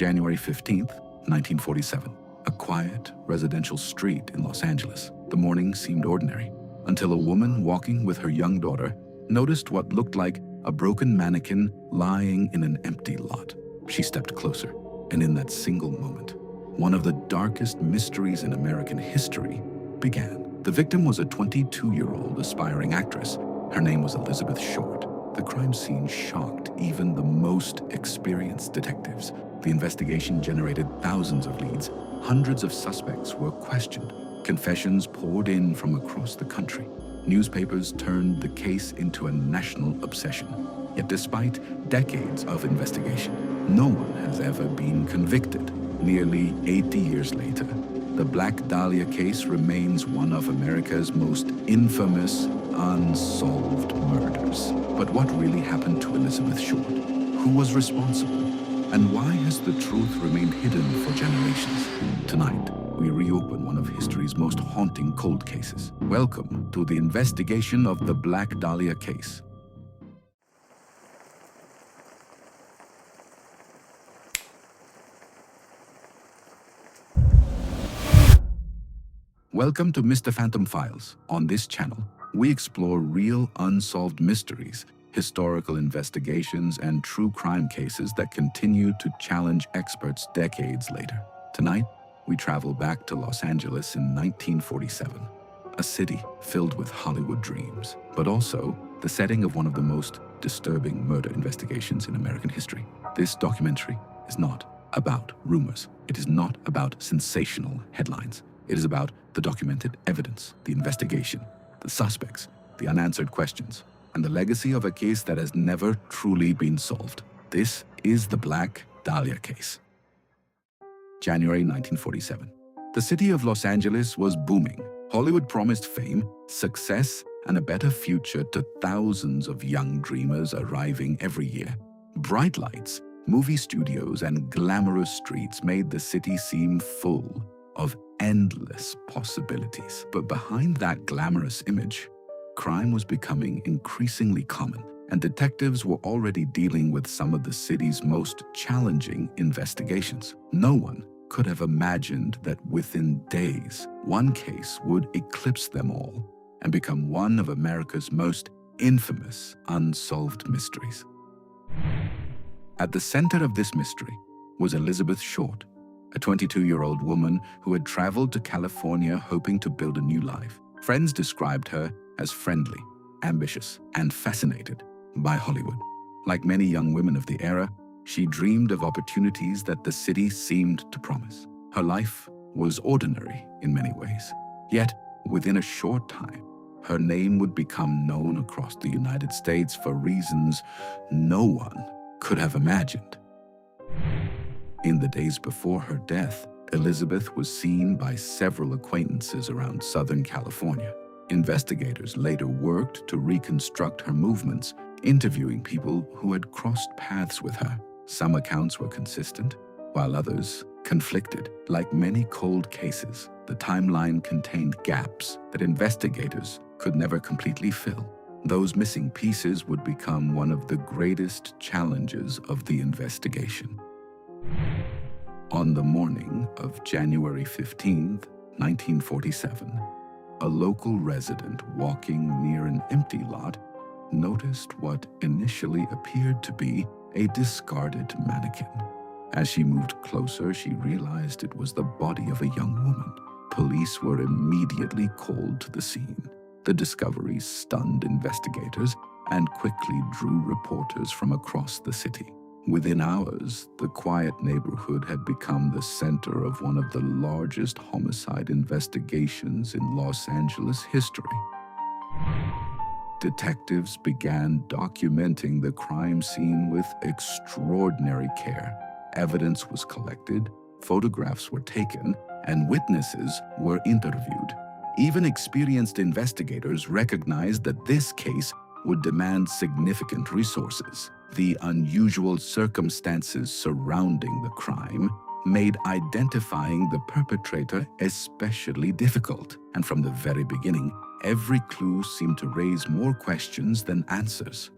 January 15th, 1947. A quiet, residential street in Los Angeles. The morning seemed ordinary, until a woman walking with her young daughter noticed what looked like a broken mannequin lying in an empty lot. She stepped closer, and in that single moment, one of the darkest mysteries in American history began. The victim was a 22-year-old aspiring actress. Her name was Elizabeth Short. The crime scene shocked even the most experienced detectives. The investigation generated thousands of leads. Hundreds of suspects were questioned. Confessions poured in from across the country. Newspapers turned the case into a national obsession. Yet despite decades of investigation, no one has ever been convicted. Nearly 80 years later, the Black Dahlia case remains one of America's most infamous unsolved murders. But what really happened to Elizabeth Short? Who was responsible? And why has the truth remained hidden for generations? Tonight, we reopen one of history's most haunting cold cases. Welcome to the investigation of the Black Dahlia case. Welcome to Mr. Phantom Files. On this channel, we explore real unsolved mysteries, historical investigations, and true crime cases that continue to challenge experts decades later. Tonight, we travel back to Los Angeles in 1947, a city filled with Hollywood dreams, but also the setting of one of the most disturbing murder investigations in American history. This documentary is not about rumors. It is not about sensational headlines. It is about the documented evidence, the investigation, the suspects, the unanswered questions, and the legacy of a case that has never truly been solved. This is the Black Dahlia case. January 1947. The city of Los Angeles was booming. Hollywood promised fame, success, and a better future to thousands of young dreamers arriving every year. Bright lights, movie studios, and glamorous streets made the city seem full of endless possibilities. But behind that glamorous image, crime was becoming increasingly common, and detectives were already dealing with some of the city's most challenging investigations. No one could have imagined that within days, one case would eclipse them all and become one of America's most infamous unsolved mysteries. At the center of this mystery was Elizabeth Short, a 22-year-old woman who had traveled to California hoping to build a new life. Friends described her as friendly, ambitious, and fascinated by Hollywood. Like many young women of the era, she dreamed of opportunities that the city seemed to promise. Her life was ordinary in many ways, yet within a short time, her name would become known across the United States for reasons no one could have imagined. In the days before her death, Elizabeth was seen by several acquaintances around Southern California. Investigators later worked to reconstruct her movements, interviewing people who had crossed paths with her. Some accounts were consistent, while others conflicted. Like many cold cases, the timeline contained gaps that investigators could never completely fill. Those missing pieces would become one of the greatest challenges of the investigation. On the morning of January 15th, 1947, a local resident walking near an empty lot noticed what initially appeared to be a discarded mannequin. As she moved closer, she realized it was the body of a young woman. Police were immediately called to the scene. The discovery stunned investigators and quickly drew reporters from across the city. Within hours, the quiet neighborhood had become the center of one of the largest homicide investigations in Los Angeles history. Detectives began documenting the crime scene with extraordinary care. Evidence was collected, photographs were taken, and witnesses were interviewed. Even experienced investigators recognized that this case would demand significant resources. The unusual circumstances surrounding the crime made identifying the perpetrator especially difficult. And from the very beginning, every clue seemed to raise more questions than answers.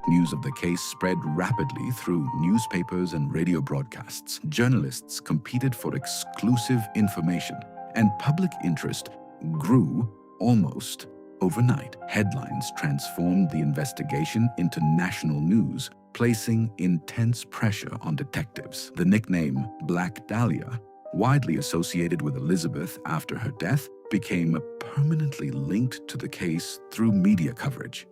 News of the case spread rapidly through newspapers and radio broadcasts. Journalists competed for exclusive information, and public interest grew almost overnight. Headlines transformed the investigation into national news, placing intense pressure on detectives. The nickname Black Dahlia, widely associated with Elizabeth after her death, became permanently linked to the case through media coverage.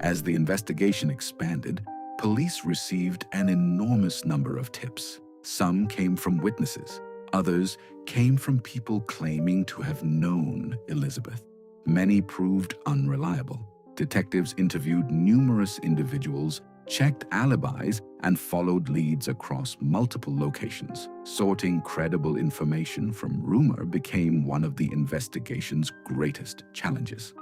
As the investigation expanded, police received an enormous number of tips. Some came from witnesses, others came from people claiming to have known Elizabeth. Many proved unreliable. Detectives interviewed numerous individuals, checked alibis, and followed leads across multiple locations. Sorting credible information from rumor became one of the investigation's greatest challenges.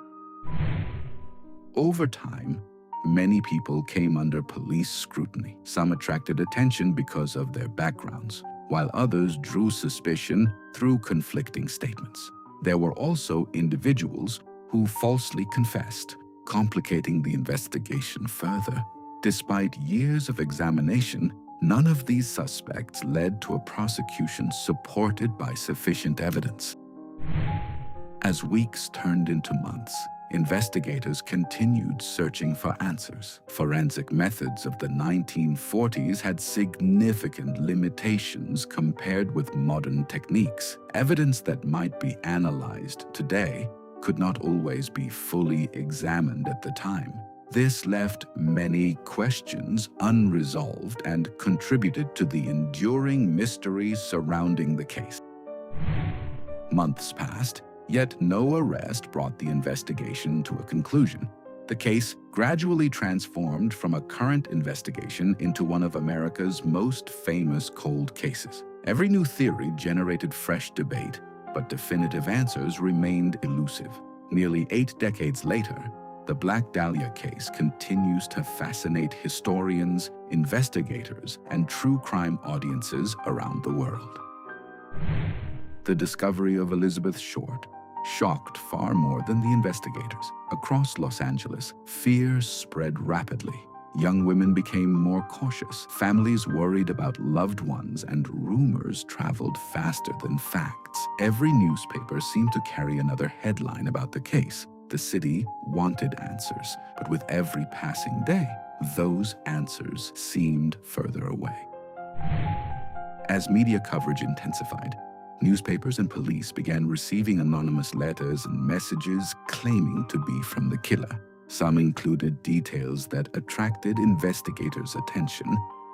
Over time, many people came under police scrutiny. Some attracted attention because of their backgrounds, while others drew suspicion through conflicting statements. There were also individuals who falsely confessed, complicating the investigation further. Despite years of examination, none of these suspects led to a prosecution supported by sufficient evidence. As weeks turned into months, investigators continued searching for answers. Forensic methods of the 1940s had significant limitations compared with modern techniques. Evidence that might be analyzed today could not always be fully examined at the time. This left many questions unresolved and contributed to the enduring mystery surrounding the case. Months passed, yet no arrest brought the investigation to a conclusion. The case gradually transformed from a current investigation into one of America's most famous cold cases. Every new theory generated fresh debate, but definitive answers remained elusive. Nearly 8 decades later, the Black Dahlia case continues to fascinate historians, investigators, and true crime audiences around the world. The discovery of Elizabeth Short shocked far more than the investigators. Across Los Angeles, fear spread rapidly. Young women became more cautious, families worried about loved ones, and rumors traveled faster than facts. Every newspaper seemed to carry another headline about the case. The city wanted answers, but with every passing day, those answers seemed further away. As media coverage intensified, newspapers and police began receiving anonymous letters and messages claiming to be from the killer. Some included details that attracted investigators' attention,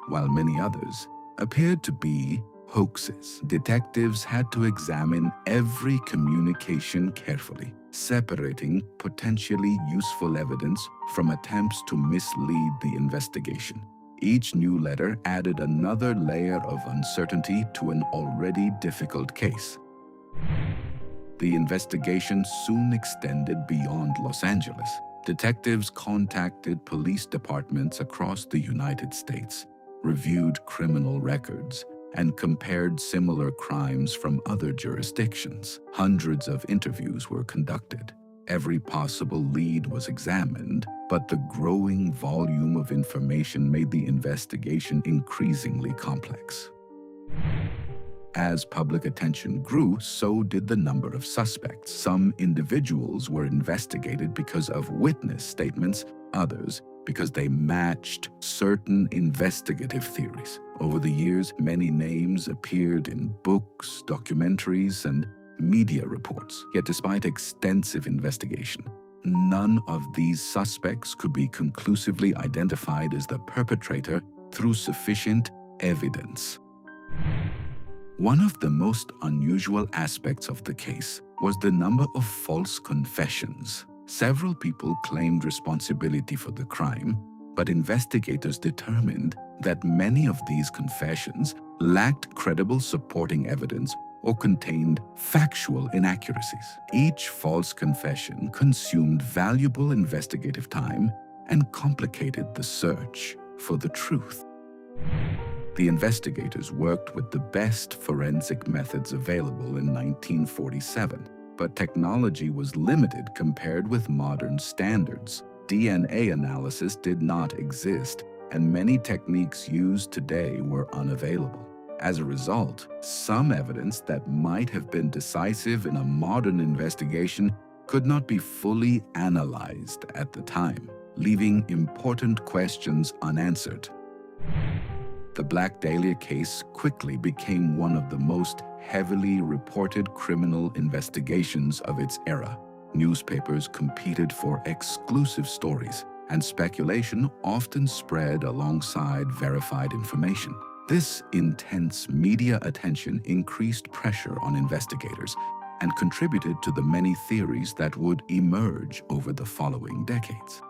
while many others appeared to be hoaxes. Detectives had to examine every communication carefully, separating potentially useful evidence from attempts to mislead the investigation. Each new letter added another layer of uncertainty to an already difficult case. The investigation soon extended beyond Los Angeles. Detectives contacted police departments across the United States, reviewed criminal records, and compared similar crimes from other jurisdictions. Hundreds of interviews were conducted. Every possible lead was examined, but the growing volume of information made the investigation increasingly complex. As public attention grew, so did the number of suspects. Some individuals were investigated because of witness statements, others because they matched certain investigative theories. Over the years, many names appeared in books, documentaries, and media reports. Yet despite extensive investigation, none of these suspects could be conclusively identified as the perpetrator through sufficient evidence. One of the most unusual aspects of the case was the number of false confessions. Several people claimed responsibility for the crime, but investigators determined that many of these confessions lacked credible supporting evidence or contained factual inaccuracies. Each false confession consumed valuable investigative time and complicated the search for the truth. The investigators worked with the best forensic methods available in 1947, but technology was limited compared with modern standards. DNA analysis did not exist, and many techniques used today were unavailable. As a result, some evidence that might have been decisive in a modern investigation could not be fully analyzed at the time, leaving important questions unanswered. The Black Dahlia case quickly became one of the most heavily reported criminal investigations of its era. Newspapers competed for exclusive stories, and speculation often spread alongside verified information. This intense media attention increased pressure on investigators and contributed to the many theories that would emerge over the following decades.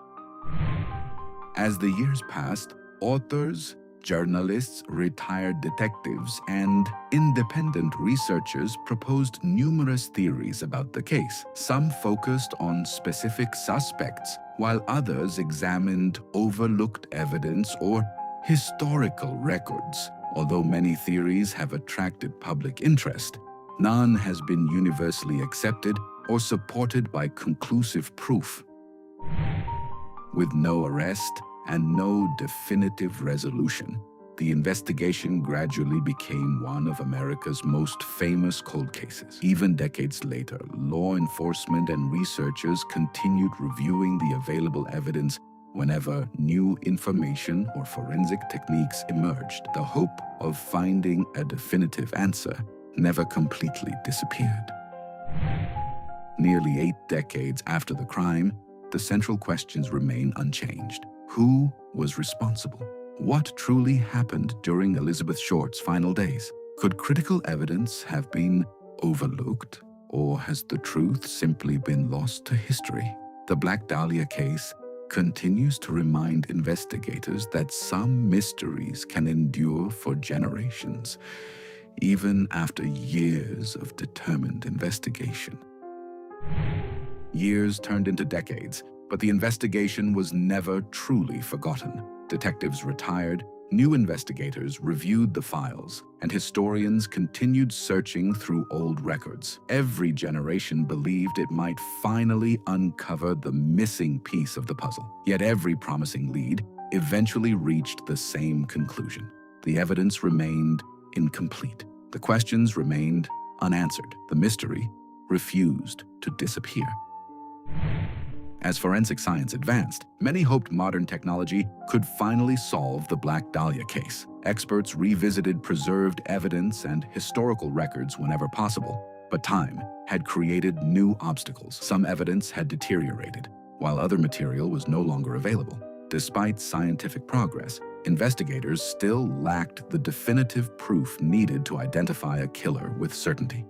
As the years passed, authors, journalists, retired detectives, and independent researchers proposed numerous theories about the case. Some focused on specific suspects, while others examined overlooked evidence or historical records. Although many theories have attracted public interest, none has been universally accepted or supported by conclusive proof. With no arrest and no definitive resolution, the investigation gradually became one of America's most famous cold cases. Even decades later, law enforcement and researchers continued reviewing the available evidence whenever new information or forensic techniques emerged. The hope of finding a definitive answer never completely disappeared. Nearly 8 decades after the crime, the central questions remain unchanged. Who was responsible? What truly happened during Elizabeth Short's final days? Could critical evidence have been overlooked, or has the truth simply been lost to history? The Black Dahlia case continues to remind investigators that some mysteries can endure for generations, even after years of determined investigation. Years turned into decades, but the investigation was never truly forgotten. Detectives retired, new investigators reviewed the files, and historians continued searching through old records. Every generation believed it might finally uncover the missing piece of the puzzle. Yet every promising lead eventually reached the same conclusion. The evidence remained incomplete. The questions remained unanswered. The mystery refused to disappear. As forensic science advanced, many hoped modern technology could finally solve the Black Dahlia case. Experts revisited preserved evidence and historical records whenever possible, but time had created new obstacles. Some evidence had deteriorated, while other material was no longer available. Despite scientific progress, investigators still lacked the definitive proof needed to identify a killer with certainty.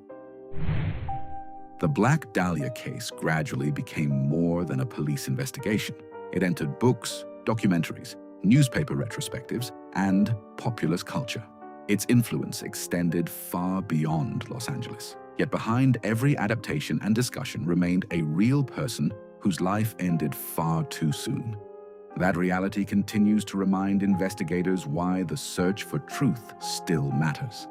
The Black Dahlia case gradually became more than a police investigation. It entered books, documentaries, newspaper retrospectives, and populist culture. Its influence extended far beyond Los Angeles. Yet behind every adaptation and discussion remained a real person whose life ended far too soon. That reality continues to remind investigators why the search for truth still matters.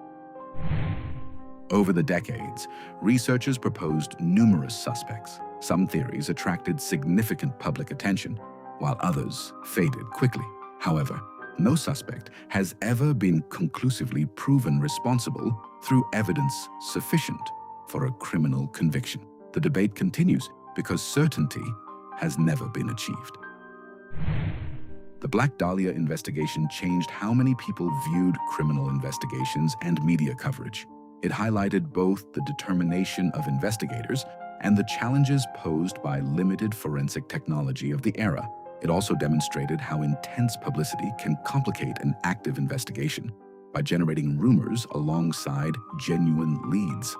Over the decades, researchers proposed numerous suspects. Some theories attracted significant public attention, while others faded quickly. However, no suspect has ever been conclusively proven responsible through evidence sufficient for a criminal conviction. The debate continues because certainty has never been achieved. The Black Dahlia investigation changed how many people viewed criminal investigations and media coverage. It highlighted both the determination of investigators and the challenges posed by limited forensic technology of the era. It also demonstrated how intense publicity can complicate an active investigation by generating rumors alongside genuine leads.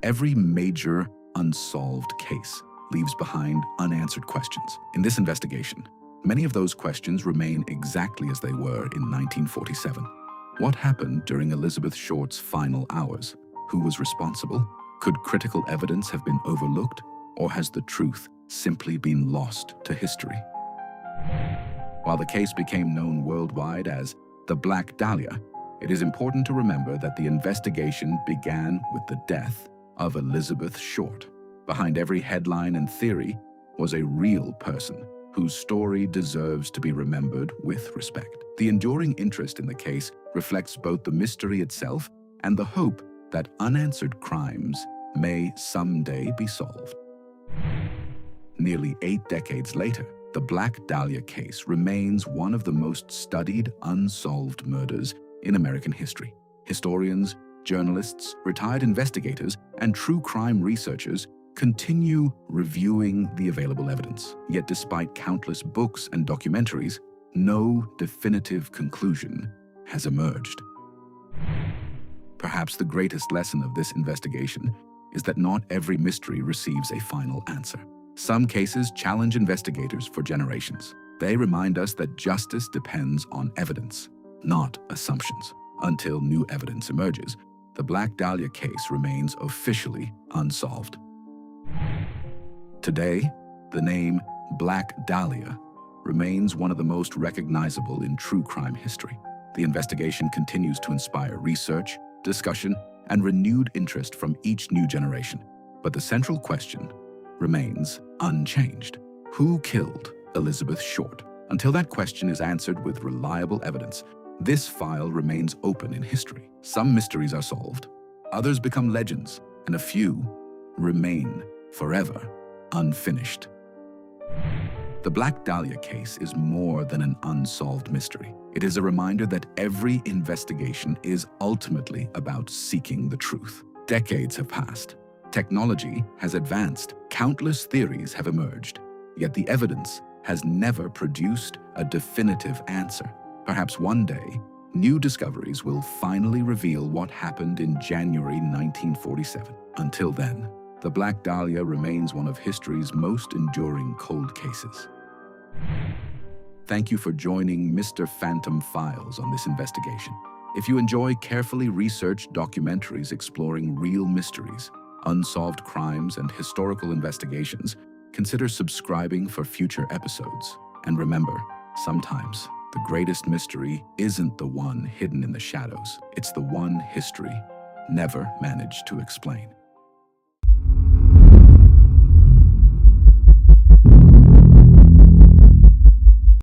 Every major unsolved case leaves behind unanswered questions. In this investigation, many of those questions remain exactly as they were in 1947. What happened during Elizabeth Short's final hours? Who was responsible? Could critical evidence have been overlooked, or has the truth simply been lost to history? While the case became known worldwide as the Black Dahlia, it is important to remember that the investigation began with the death of Elizabeth Short. Behind every headline and theory was a real person whose story deserves to be remembered with respect. The enduring interest in the case reflects both the mystery itself and the hope that unanswered crimes may someday be solved. Nearly 8 decades later, the Black Dahlia case remains one of the most studied unsolved murders in American history. Historians, journalists, retired investigators, and true crime researchers continue reviewing the available evidence. Yet despite countless books and documentaries, no definitive conclusion has emerged. Perhaps the greatest lesson of this investigation is that not every mystery receives a final answer. Some cases challenge investigators for generations. They remind us that justice depends on evidence, not assumptions. Until new evidence emerges, the Black Dahlia case remains officially unsolved. Today, the name Black Dahlia remains one of the most recognizable in true crime history. The investigation continues to inspire research, discussion, and renewed interest from each new generation. But the central question remains unchanged. Who killed Elizabeth Short? Until that question is answered with reliable evidence, this file remains open in history. Some mysteries are solved, others become legends, and a few remain forever unfinished. The Black Dahlia case is more than an unsolved mystery. It is a reminder that every investigation is ultimately about seeking the truth. Decades have passed. Technology has advanced. Countless theories have emerged. Yet the evidence has never produced a definitive answer. Perhaps one day, new discoveries will finally reveal what happened in January 1947. Until then, the Black Dahlia remains one of history's most enduring cold cases. Thank you for joining Mr. Phantom Files on this investigation. If you enjoy carefully researched documentaries exploring real mysteries, unsolved crimes, and historical investigations, consider subscribing for future episodes. And remember, sometimes the greatest mystery isn't the one hidden in the shadows. It's the one history never managed to explain.